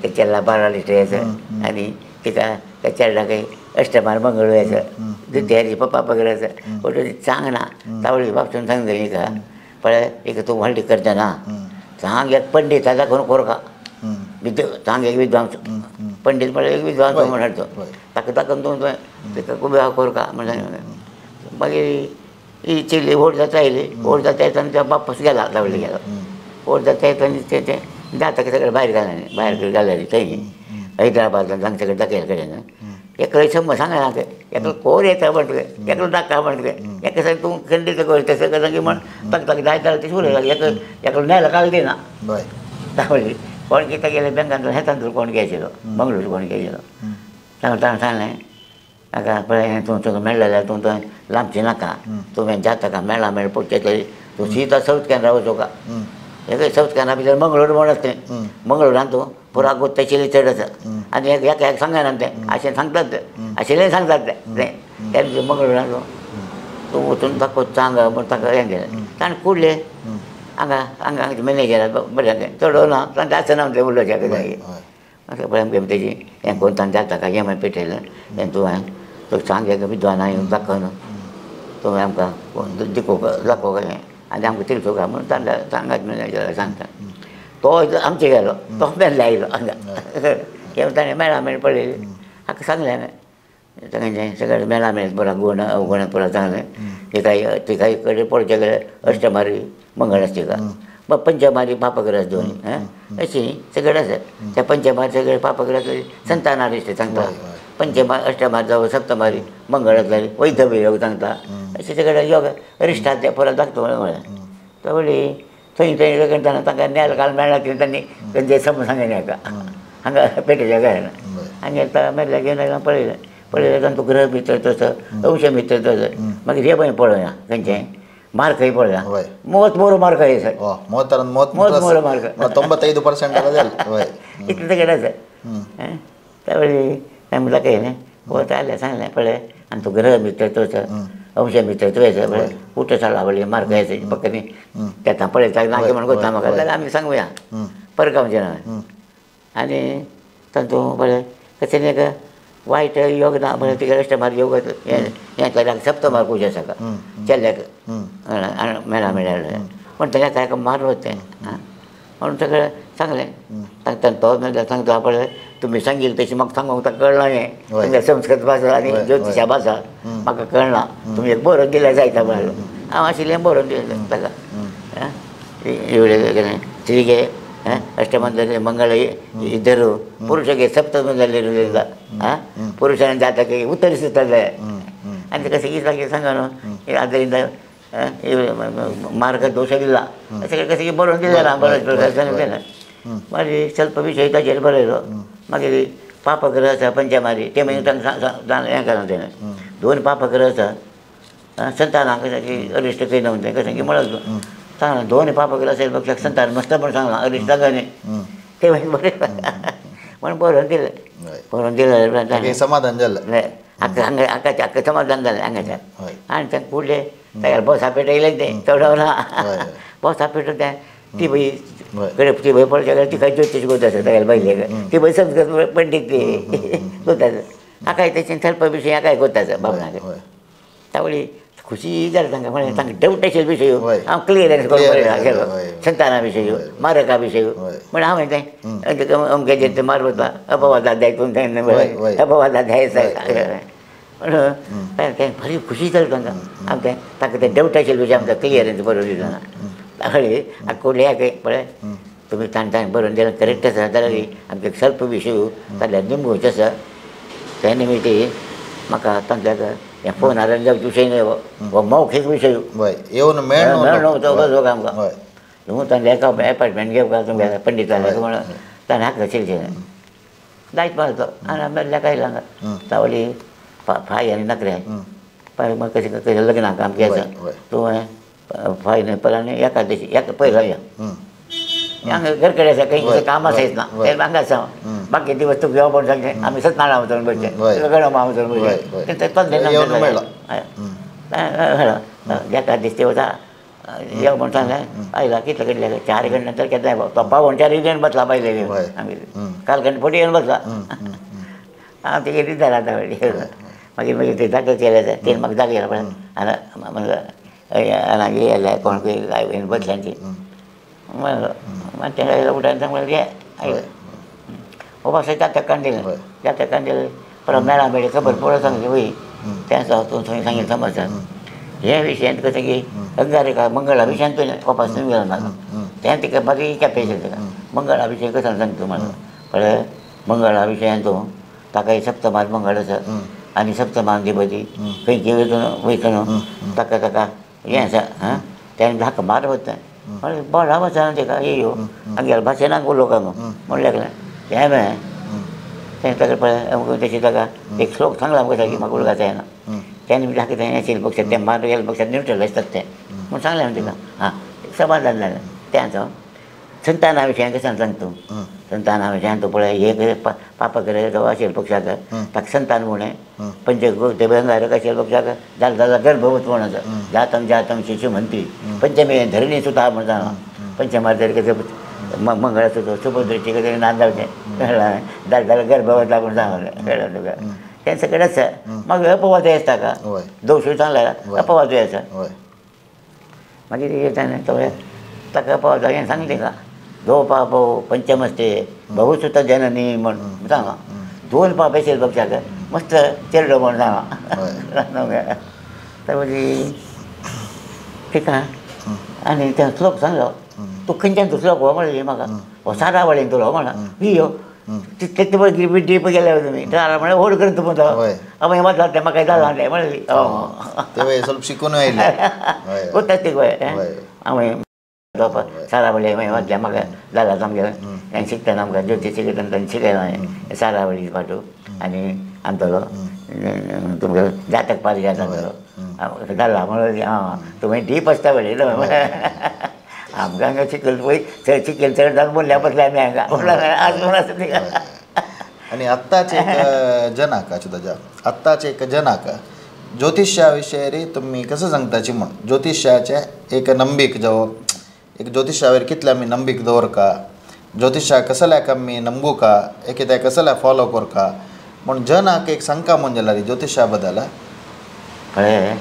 ते चेडला बारालिश्ट आसा आनी तिका त्या चेडलाकय अश्टमार मंगळू आसा दुद्यारी पप्पा वगैरे आसा पूण सांगना तावळी बापूसून सांगतली का पळय एक तूं व्हडली करतना सांग एक पंडीता दाखोवन कोरका सांग एक विद्वांस पंडीत म्हळ्यार एक विद्वांस म्हणटा तो ताका दाखोवन तूं तिका विवाह कोरका म्हणून मागीर ही चेली व्हड जाता आयली व्हड जाता येताना त्या बापूस गेला तावळी गेलो व्हड जाता येताना तें जाता सगळें भायर घालेली थंय हैदराबादान तांचे कडेन दाखयले कडेन एकलो शंबर सांगना ते एकलो कोर येता म्हणटले एकलो दाखा म्हणटले एका सांग तूं खंडीत कर तशें करता की म्हण ताका जाय जाल्यार ती सुरू एकलो न्यायला काल दिना तावळी कोण कितें गेले बँकांत हेतांतूर कोण घ्यायचिलो मंगळूर कोण घ्यायचिलो ताणें सांगलें नाका पळय तूं तुका मेळ्ळें जाल्यार तूं थंय लांबची नाका तुवें जाता का मेळ्ळा मेळ पडचें तरी तूं सीदा सावथ कॅनरा वचो का एक सावथ कॅनरा भितर मंगळूर म्हण आसा तें मंगळुरान तूं पुरा गोंय चिली चड आसा आनी एक सांगना तें अशें सांगतात ते आशिल्लें सांगतात तें मंगळुरान तूं वचून ताका सांग म्हण ताका हें केलें ताणें कुडलें हांगा मॅनेजर बरें चडो ना ताणें आसना तें उलोवचें जाय पळय तेजी हें कोण ताणें जाता काय हें मागीर पेटयलें हें तुवें तुका सांग एक विद्वाना येवन दाखोवन तुवें आमकां दाखोवं हें आनी आमकां तिरचो काय म्हूण ताणें सांगात मॅनेजराक सांगता तो आमचे गेलो तो मेल्ले आयलो हांगा हें ताणें मेळामेळ पळयली हाका सांगलें तांचें सगळें मेळामेळ पुरा गुण अवगुण पुरा सांगलें तिकाय कडेन पडचे गेले अश्टमारी मंगळ आसा तिका पंचमारी पापग्रस दोन अशीं सगळें आसा त्या पंचमारी सगळे पापग्रस संतानारिश्ट सांगता पंचमार अष्टमार जावं सप्तमारी मंगळ जाली वैधव्य योग सांगता अशें सगळे योग अरिश्टात ते परत दाखता म्हळें तावळी थंय करतना तांकां न्यायला काल मेळना ती तांणी खंयचे समज सांगलें हाका हांगा पेटेच्या घरान आनी आतां मेल्ल्या घेवन आयला पळयलें तांचो ग्रह भितर तसो अंश भितर तसो मागीर हे पळय पळोवया खंयचें मार्कय पळया मोत मोरो मार्क आहे सर मोत मोरो मार्क 95% इतलें सगळें आसा त्यावेळी आमी दाखयलें वता आल्या सांगलें पळय आनी तो ग्रह भितर तसो अंश भितर तुवें पळय उठ साला वळी मार्क येता फक्त न्ही तेता पळयता नाके म्हणून कोता म्हाका जाल्यार आमी सांगुया परगांवचें ना आनी तातूंत पळय कशें एक वाईट योग ना म्हणजे तिकडे अष्टमार योग याचा सप्तमार पूजा सका चल्ल्या मेळा मिळाला पण त्याला काय का मार होते म्हणून सगळं चांगलं आहे सांगता तो म्हणजे सांगतो आपण तुम्ही सांगेल तशी मग सांगू तर कळलं नाही तुमच्या संस्कृत भाषा आणि ज्योतिषा भाषा म्हाका कळना तुम्ही एक बरोवन दिल्या जायता म्हणलो हांव आशिल्लें बरोवन दिलें ताका एवढे तिरिगे अष्टमंदले मंगळ इधरू पुरुषगे सप्तमंदले पुरुषांनी ಜಾತಕ್ಕೆ ಉತ್ತರಿಸುತ್ತದೆ ಅಂತ ಕಸಿಗೆ ಸಂಗನು ಅದರಿಂದ ಮಾರ್ಗದೋಷವಿಲ್ಲ ಕಸಿಗೆ ಬರೋದಿಲ್ಲ ಬರೋದಿಲ್ಲ మరి ಸ್ವಲ್ಪ ವಿಷಯ ताजेर बरयलो मागीर पापग्रह आसा पंचमारी ते मागीर तांकां हें करून तेणें 2 पापग्रह आसा संतानाक कशें अरिश्ट खंय नव्हते कशें की म्हणत सांगला 2 पापग्रह असेल पक्षाक संतान मस्त पण सांगला अरिश्ट जागाने ते मागीर बरें म्हणून बरोवन दिलें समाधान जालें आख्खें समाधान जालें हांगाच्यान आनी तें फुडलें ताका बॉसा पेटयलें तें चडवना बॉसा पेटोवन तें ती बाई कडे ती बाई पडच्या ती खंय ज्योतीश गोताचो तागेले बायलेक ती बाई संस्कृत पंडीत ती गोताचो आकाय तेचें ಸ್ವಲ್ಪ विशय आकाय गोताचो बाबणाक त्यावेळी खुशी जाली तांकां म्हळ्यार तांकां डावट आशिल्ले विशय हांव क्लियर केलो संताना विशय मारका विशय म्हण हांवें तें अमकेचेर तें मार वता अपवादाध्याय करून तें अपवादाध्याय म्हणून तें बरी खुशी जाली तांकां हांव तें ताका तें डावट आशिल्ले विशय आमकां क्लियर बरोवन दिलो ना तावळी कोड्याक पळय तुमी ताणें बरोवन दिलें करेक्ट आसा जाल्यार आमचे स्वल्प विशय ताल्ल्यार निमूच आसा त्या निमित्ती म्हाका तांच्याक हें फोनार जावचे विशय न्हय हो मौखीक विशय येवन मेळ्ळो तो आमकां तूं तांच्या एका एपार्टमेंट घेवपाक तुमगे पंडिताले म्हणून ताणें हाक शिरचें जायत पावतो आनी आमच्या काय हांगा तावळी फाय आनी नखरे पाय म्हाका कशें लग्नाक आमगे आसा तूं फाय न्हय पळय आनी एकादशी पयलो या हांगा घरकडे आसा खंय काम आसायच ना ते हांगा आसा बाकी दिवस तुका यो म्हण सांगचें आमी सत्यनारायण वचून बसचें गणम वचून बसचें तें एकादशी ते वता यो म्हण सांगलें आयला कितले कडले 4 घंटे नंतर केन्ना तो पावोन 4 येवन बसला बायले आमी काल घंटे फाटी येवन बसला हांव तेगे रीत जाला आतां मागीर मागीर ते जागे केले तें म्हाका जागे पळय आनी हांगा येयले कोण येवन बसल्यांची तें आयला उठान सांगलें घे आयलें हो पास जाता कांदिले परत मेळा मेळ्ळी खबर पडत सांगली वय तें तूं थंय सांगितलें समाचार हे विशयान कशें की अंगारिका मंगळा विशयान पयलें वपास थंय गेलो म्हाका तें तिका बारीक केपें ताका मंगळा विशय कसो सांगता म्हाका पळय मंगळा विशयान तूं ताका सप्तमार मंगळ आसा आनी सप्तमाधिपती खंयची वयता न्हू ताका हें आसा तेणें हाका मार वता म्हळ्यार बळा वचना ताका येयो आमगेल्या भाशेनाक उलोवंक म्हणल्यार हें मेळ्ळें तें ताका पळय तशी ताका एक श्लोक सांगला आमकां सारकी म्हाका उलगाता येना तेन्ना बी ताका तें आशिल्लें पक्षाक तें मार गेल्या पक्षाक न्यूट्रल आसतात तें म्हूण सांगलें हांवें तिका हां समाधान जालें तें संताना विशयान कशें सांगता तूं संताना विशयान तूं पळय एक पापग्रह जो आशिल्लो पक्षाक ताका संतान म्हूण पंचगोते अंगारक आशिल्लो पक्षाक जाता जाता गर्भवत म्हूण आसा जातम जातम शिशु म्हणटी पंचमे धरणी सुता म्हूण सांगलां पंचमार जर कशें मंगळासूत्र सुभद्रेची कशें नांद जावचें कळ्ळें जाता जाल्यार गर्भवत म्हूण सांगलें कळ्ळें तुका तें सगळें आसा मागीर अपवादय आसा ताका दोशूय सांगल्यार अपवादूय आसा मागीर ताका अपवाद हें सांगलें तिका दो पापो पंचमस्ते बहुसुत जननी म्हण सांगा 2 पाप आशिल्ले पक्षाक मस्त चेडो म्हण सांगा तर मागीर तिका आनी तें श्लोक सांगलो तूं खंयच्यान तूं श्लोक हो म्हणलें म्हाका हो सारावळीन तुलो म्हणा ही यो तितले पळय डीप गेल्या तुमी सारा म्हळ्यार व्हड करून तूं म्हणटा हांवें वचला तें म्हाका जालां तें म्हणलें ಸ್ವಲ್ಪ शिकून आयलें वतात ती पळय हांवें सारावळी वाचल्या म्हाका जाला सामकें हें शिकतना आमकां ज्योतीश शिकयतना ताणें शिकयलें हांवें सारावळी पाटू आनी आमचो तुमकां जातक पारिजात जातलो जाला म्हणून आं तुवें डीप आसता वळी आमकां हांगा शिकयलें पळय चड शिकयलें चड जावन बोल्ल्या बसल्या आमी हांगा आज म्हूण आसा तिका आणि आत्ताच एक जनाक अच्युताच्या आत्ताच एक जनाक ज्योतिष्याविषयी तुम्ही कसं सांगताची म्हण ज्योतिष्याचे एक नंबीक जो एक ज्योतिषावर कितले आमी नंबीक दवरका ज्योतिषा कसल्या आमी नंबूका एक कसल्या फॉलो करका म्हण जनाक एक शंका म्हणजे रे ज्योतिषा बद्दल कळ्ळें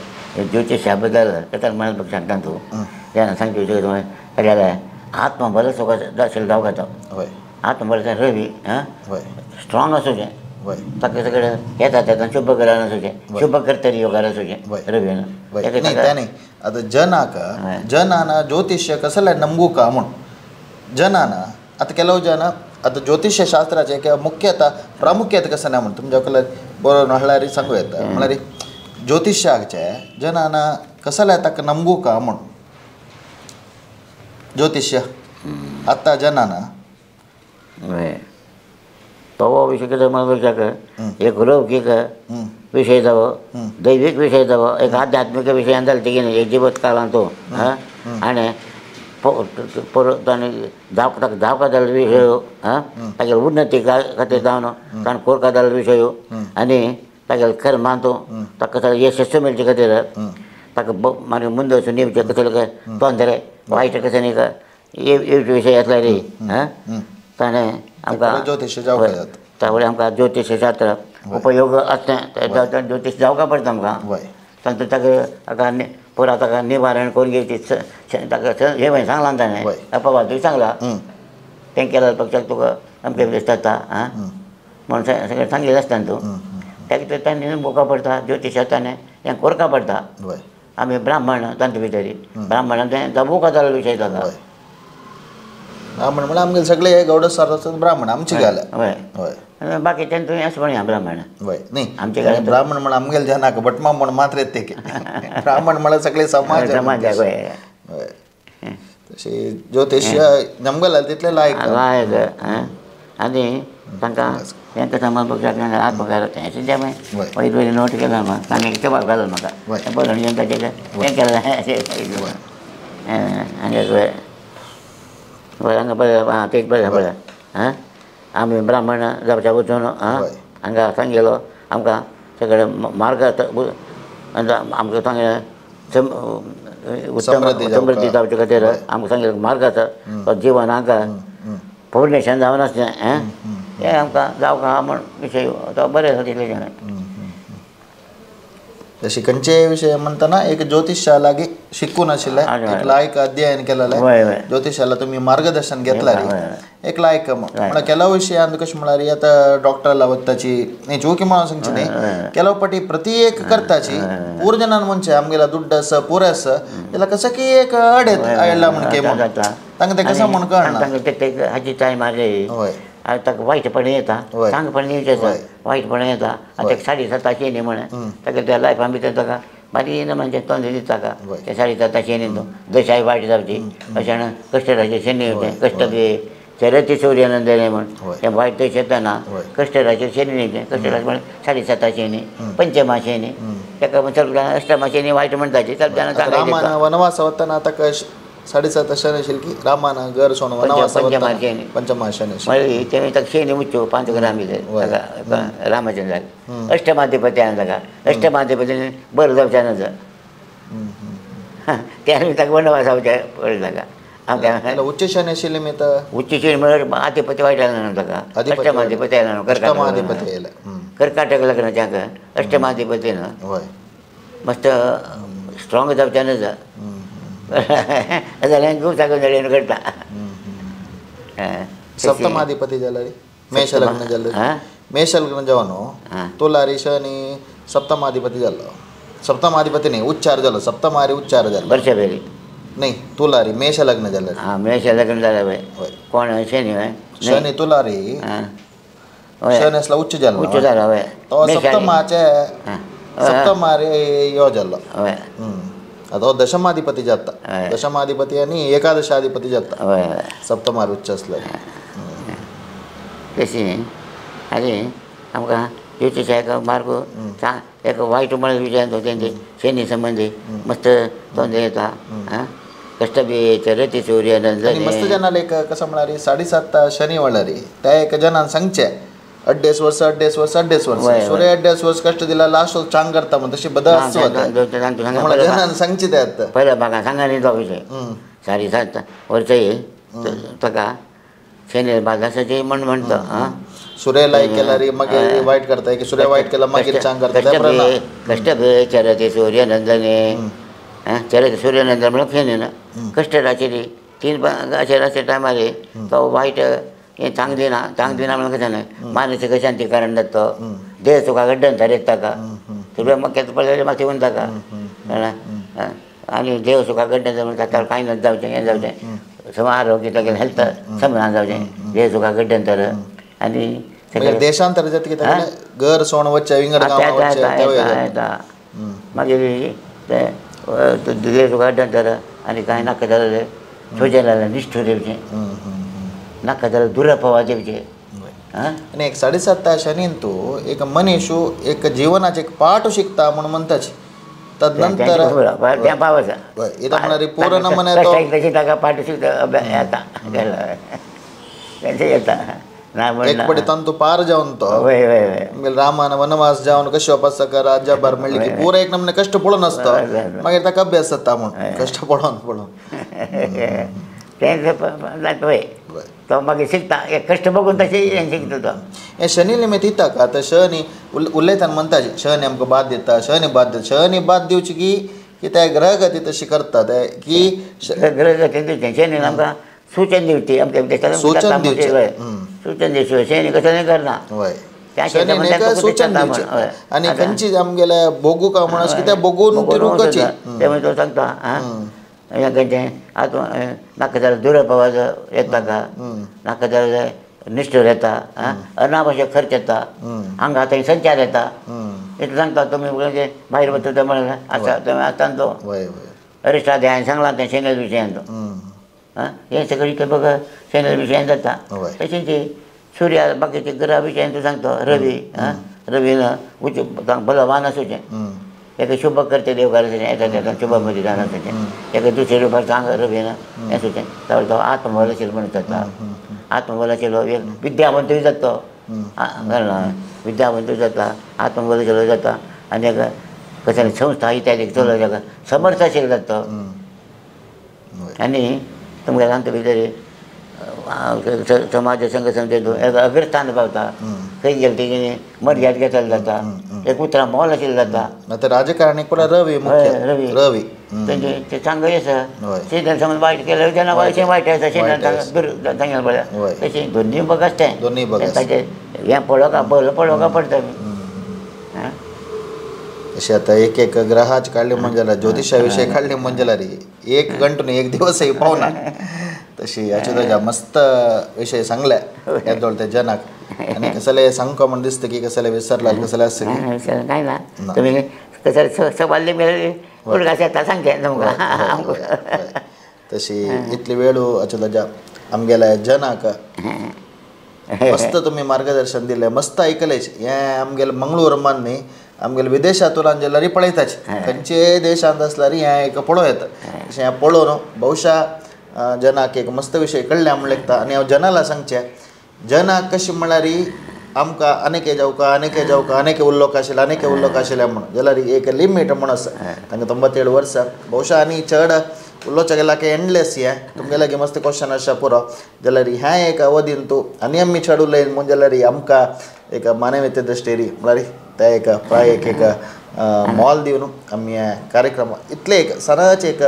ज्योतिशा बद्दल ताका म्हणत बघ सांगता तूं तेन्ना सांगता तुम्ही जाल्यार आत्मा बरो सगळो असेल जावं घेता होय आत्मा बरो रवी होय स्ट्रॉंग आसूचें होय ताका सगळें येता तेका शुभ ग्रहण आसूचें शुभ करतरी योगार आसूचें रवीन नाही त्याने आता जनाक जनाना ज्योतिष्य कसले नमगू का म्हण जनाना आता ಕೆಲವು ಜನ आता ज्योतिष्य शास्त्राचे किंवा मुख्यतः प्रामुख्यात कसं नाही म्हण तुमच्या कलर बरोबर हळारी सांगू येतं म्हळ्यार ज्योतिष्याचे जनाना कसले ताका नमगू का म्हण ज्योतिष्य आता जनाना तो विषय कितें म्हणून एक लौकीक विषय जावो दैवीक विषय जावो एक आध्यात्मीक विशयान जालें तेगे एक जिवत काळांत तो आनी ताणें जावका जाल्लो विशय तागेले उन्नती खातीर जावन ताणें कोरका जाल्लो विशय आनी तागेले कर्मां तो ताका यशस्वी मेळचे खातीर ताका मागीर ಮುಂದೆ वचून नेमचे कसले ತೊಂದರೆ वायट कशें न्ही हे विशय येतले रे ताणें आमकां त्यावेळी आमकां ज्योतिश शास्त्र उपयोग आसता ज्योतिश जावका पडटा आमकां तांकां ताका पुरा ताका निवारण करून घेवची ताका हे मागीर सांगलां ताणें अपवादूय सांगला तें केल्यार पक्षाक तुका अमकें प्लेस जाता म्हणून सगळें सांगिल्लें आसता तूं ताका ताणें मुखार पडटा ज्योतिशाक ताणें हें करका पडटा आमी ब्राह्मण तांचे भितर ब्राह्मणान तें जावूं जाल्लो विशय जाता ब्राह्मण म्हळ्यार आमगे सगळे गौड सारस्वत ब्राह्मण आमची गाल हय हय बाकीच्यान तुवें अशें म्हणया ब्राह्मण हय न्ही आमचे गाल ब्राह्मण म्हण आमगेले जनाक भटमा म्हण मात्र येते ब्राह्मण म्हळ्यार सगळे समाज समाजाक हय हय तशी ज्योतिष्य नमगेला तितले लायक आनी तांकां तेंकां सामान पक्षाक आत्मकार तें जें मागीर पयलीं नोट केला म्हाका ताणें कितें घालून म्हाका बरोवन ताचें तें केलें आनी हांगा पळय तेच पळय पळय आमी ब्राह्मण जावच्या वचून हांगा सांगिल्लो आमकां सगळे मार्ग आमकां सांगलें उत्तम समृद्धी जावचे खातीर आमकां सांगिल्लो मार्ग आसा तो जिवन हांकां फावंडेशन जावन आसचें हें आमकां जावका म्हण विशय तो बरें आसा तितले जाण जशी खंयचे विशय म्हणतना एक ज्योतिषा लागीं शिकून आशिल्ले एक लायक अध्ययन केलेलें ज्योतिशाला तुमी मार्गदर्शन घेतला रे एक लायक म्हळ्यार ಕೆಲವು विशयान कशें म्हळ्यार आतां डॉक्टरला वताची न्ही चुकी म्हणून सांगची न्ही ಕೆಲವು पटी प्रति एक करताची पूर जनान म्हणचे आमगेला दुड्ड आसा पुरे आसा जाल्यार कसं की एक अडेत आयला म्हणके तांकां तें कसं म्हण कळना हाची टायमार हय ताका वायटपणी येता सांगपणी येवचें आसा वायटपणी येता आतां एक 7.5 शेनी म्हण ताका त्या लायफान भितर ताका बारीक म्हणजे तोंड दिता ताका ते 7.5 शेनी दशाय वायट जावची अशें कश्टराचे शेनी येवचें कश्ट बी शर्यती सूर्यानंद देणे म्हण तें वायट तशें येतना कश्टराचेर शेनी न्ही कश्टराचे म्हण 7.5 शेनी पंचमा शेनी ताका सगळ्यां अष्टमा शेनी वायट म्हणटाची रामान वनवास वतना ताका 7.5 शेनी आशिल्ली की रामान घर सोडून वनवास पंचमा शेनी मागीर तेमी ताका शेनी मुच्च्यो 5 ग्राम भितर ताका रामचंद्राक अष्टमाधिपत्यान ताका अष्टमाधिपतीन बरें जावचें नज त्यान ताका वनवास जावचें पडलें ताका उच्च शेनी आशिल्ली मी उच्च शेनी म्हळ्यार आधिपती वायट आयला न्हू ताका अष्टमाधिपती आयला न्हू कर्काटक लग्नाच्या हाका अष्टमाधिपती न्हू मस्त स्ट्रॉंग जावचें नज जाल्यार खूब साकून जालें करता सप्तमाधिपती जाल्यार मेष लग्न जालें मेष लग्न जेवा न्हू तुलारी शनी सप्तमाधिपती जाल्लो सप्तमाधिपती न्ही उच्चार जालो सप्तमारी उच्चार जालो वर्षा पयलीं न्ही तुलारी मेष लग्न जाल्यार मेष लग्न जालें पळय कोण शनी शनी तुलारी शनी आसला उच्च जाल्लो उच्च जालो हय तो सप्तमाचे सप्तमारी यो जाल्लो हय आता दशमाधिपती जाता दशमाधिपती आनी एकादशाधिपती जाता सप्तमार उच्च आसलें तशी आनी आमकां ज्योतिशाक मार्ग एक वायट म्हळ्यार विशयान तेंचे शेनी संबंदी मस्त तोंदे येता कश्ट बी रती सूर्यानंद मस्त जनाल एक कसं म्हळ्यार 7.5 शनी म्हणल्यार त्या एक जनान सांगचे 2.5 वर्स 2.5 वर्स 2.5 वर्स सूर्य 2.5 वर्स कष्ट दिला लास्ट चांग करता म्हणून तशी बदल जनान सांगचे ते आता पयल्या म्हाका सांगा न्ही तो विशय 7.5 वर्सां ताका शनी बाजासाची म्हण म्हणटा सूर्य लायक केला रे मागीर वायट करता की सूर्य वायट केला मागीर चांग करता त्या प्रमाणे कष्ट चरते सूर्यनंदने चरते सूर्यनंदन म्हणून फेन ना कष्ट राचेली 3 अशे टायमार तो वायट हें चांग दिना म्हणून कशें न्हय मानसीक शांती कारण जाता तो देह तुका गड्डन थारेत ताका तुका म्हाका केन्ना पडलेलें मातशें उरता ताका कळ्ळें आनी देव सुका गड्डन म्हणून ताका कांय न जावचें हें जावचें सम आरोग्य तागेलें हेल्थ समाधान जावचें देह तुका गड्डन तर आनी देशांतर जाता कितें घर सोण वच्चे विंगड गांव येता मागीर ते देह तुका गड्डन तर आनी कांय नाका जालें सोजें जालें निश्ठूर येवचें नाका जाल्यार दुरापवा जेवचें आनी एक 7.5 शनीन तूं एक मनीस एक जिवनाचें एक पाठ शिकता म्हणून म्हणटाच तदनंतर त्या पावसा म्हणल्यार पूर्ण मने तो तशी ताका पाठ शिकता येता तेंचे येता ना एक पडे तंतू पार जावन तो वय वय वय रामान वनवास जावन कशें वपासकर राज्यभर म्हणलें की पुरो एक नमने कश्ट पडून आसता मागीर ताका अभ्यास जाता म्हूण कश्ट पडोन तें वय तो मागीर शिकता एक कश्ट बघून तशें हें शिकता तो हें शनी निमित्त दिता का आतां शनी उलयतना म्हणटा शनी आमकां बाद दिता शनी बाद दिता शनी बाद दिवची की त्या ग्रह गती तशी करतात की ग्रह गती दिवचें शनी आमकां सूचन दिवची आमच्या देशाला सूचन दिवचें सूचन दिवची शनी कशें नाही करना सूचन दिवचें आनी खंयची आमगेले बोगू का म्हणून की तें बघून तिरुकची तें तो सांगता हें खंयचें आतां नाका जाल्यार दुरापवाजो येता का नाका जाल्यार निश्ठूर येता अनावश्यक खर्च येता हांगा थंय संचार येता इतलें सांगता तुमी भायर वता तें म्हळ्यार आसा तुमी आसता तो अरिश्टाध्यायान सांगलां तें शनी विशयान तो हें सगळें तें बघ शनी विशयान जाता तशेंच सूर्या बाकीच्या ग्रहा विशयान तूं सांगता रवीन उच्च बलवान आसूचें एक शुभ करते देवकार येता शुभ मध्ये जाणं आसूचें एक दुसरे रुपार सांग रवीन हें आसूचें तर तो आत्मबल आशिल्लो म्हणून जाता आत्मबल आशिल्लो एक विद्यावंतूय जाता तो विद्यावंतूय जाता आत्मबल आशिल्लो जाता आनी एक कशें संस्था इत्यादी चलो जाका समर्थ आशिल्लो जाता तो आनी तुमकां सांगता भितर समाज संघ संस्थेचो एक अग्रस्थान पावता खंय गेले तेजें मर्याद घेतलो जाता एक उतरां मोल आशिल्लो जाता आतां राजकारणी पण रवी रवी तेंचे ते सांगय आसा शेजान समज वायट केलें तेन्ना अशें वायट आसा शेजान सांगलें पळय तशें दोनूय बग आसता ताचें हें पळोवपा पडटा अशें आतां एक ग्रहाचे काडले म्हणजे जाल्यार ज्योतिशा विशय काडले म्हणजे जाल्यार एक घंटो न्ही एक दिवसय पावना तशी अच्युताच्या मस्त विशय सांगले येदोळ ते जनाक आनी कसले सांगको म्हण दिसता की कसले विसरला कसले आसता कांय ना तुमी कसले सवाल्ली मेळ्ळी उडगास येता सांगचें तुमकां तशी इतली वेळ अच्युताच्या आमगेल्या जनाक मस्त तुमी मार्गदर्शन दिलें मस्त आयकलेच हें आमगेलें मंगळूर मान न्ही आमगेले विदेशांतून जाल्यार पळयताच खंयचे देशांत आसल्यार हें एक पळोव येता अशें हें पळोवन भौशा जनाक एक मस्त विशय कळ्ळे म्हण लेखता आनी हांव जनाला सांगचें जनाक कशें म्हळ्यार आमकां अनेके अनेके उल्लोक आशिल्ले म्हण जाल्यार एक लिमीट म्हण आसा तांकां 97 वर्सां भौशा आनी चड उल्लोवचें गेल्यार एंडलेस हें तुमगे लागीं मस्त क्वेश्चन आसा पुरो जाल्यार ह्या एक अवधीन तूं आनी आमी चड उलयन म्हण जाल्यार आमकां एक मानवते दृश्टेरी म्हळ्यार त्या एक प्राय एक मोल दिवन आमी हें कार्यक्रम इतले एक सनाचे एक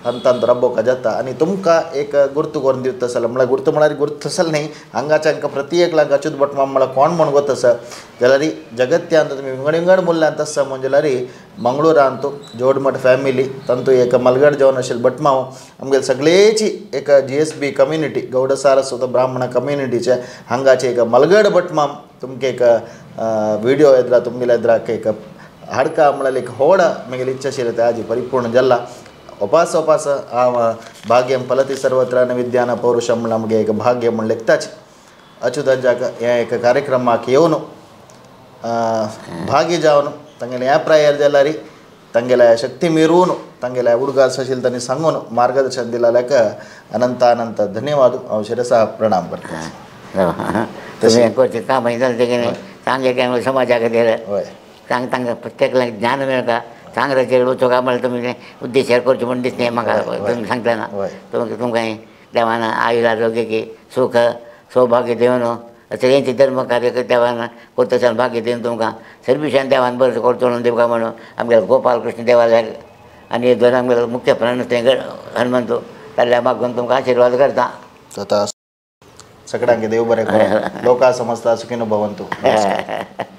हंतांत राबोवपाक जाता आनी तुमकां एक गुर्तू करून दिवता आसलो म्हळ्यार गुर्तू म्हळ्यार गुर्त आसलो न्ही हांगाच्या हांकां प्रत्येक अच्युत भटमाम म्हळ्यार कोण म्हूण वता आसा जाल्यार जगत्यांत तुमी विंगड मुल्यांत आसा म्हणजे जाल्यार मंगळुरांत तूं जोडमठ फॅमिली तातूंत एक मलगड जावन आशिल्लो भटमाव आमगेली सगळेची एक GSB कम्युनिटी गौड सारस्वत ब्राह्मण कम्युनिटीचे हांगाचे एक मलगड भटमाम तुमकां एक विडियो येद्रा तुमगेल्या येद्राक एक हाडका म्हळ्यार एक होड म्हगेली इच्छा आशिल्ली ते हाजी परिपूर्ण जाला उपास हांव भाग्यम फलती सर्वत्र विद्यान पौरुषम म्हळ्यार आमगे एक भाग्य म्हण लेखताच अच्युताच्याक हे एक कार्यक्रमाक येवन भागी जावन तांगेले ह्या प्रायर जाल्यार तांगेल्या शक्ती मिरून तांगेल्या उडगास आशिल्लो तांणी सांगून मार्गदर्शन दिल्याक अनंत अनंत धन्यवाद हांव शिरसा प्रणाम करता तशें करचें काम जालें तेगे सांगे समाजा खातीर सांग तांकां प्रत्येक ज्ञान मेळटा सांगराचेर वचूंक म्हळ्यार तुमी उद्देशार करचें म्हण दिसलें म्हाका तुमी सांगतना तुमकां देवान आयुर आरोग्य की सुख सौभाग्य दिवन सगळ्यांचे धर्म कार्यकर्ते देवान कोणतं भाग घेते तुमकां सर्विशान देवान बरें करतो दिवका म्हणून आमगेलो गोपाल कृष्ण देवालय आनी दोन आमगेलो मुख्य प्राण तें हनुमंत ताल्ल्या मागून तुमकां आशिर्वाद करता. सगळ्यांगे देव बरें करूं. लोका समजता सुखिनो भवंतु. नमस्कार.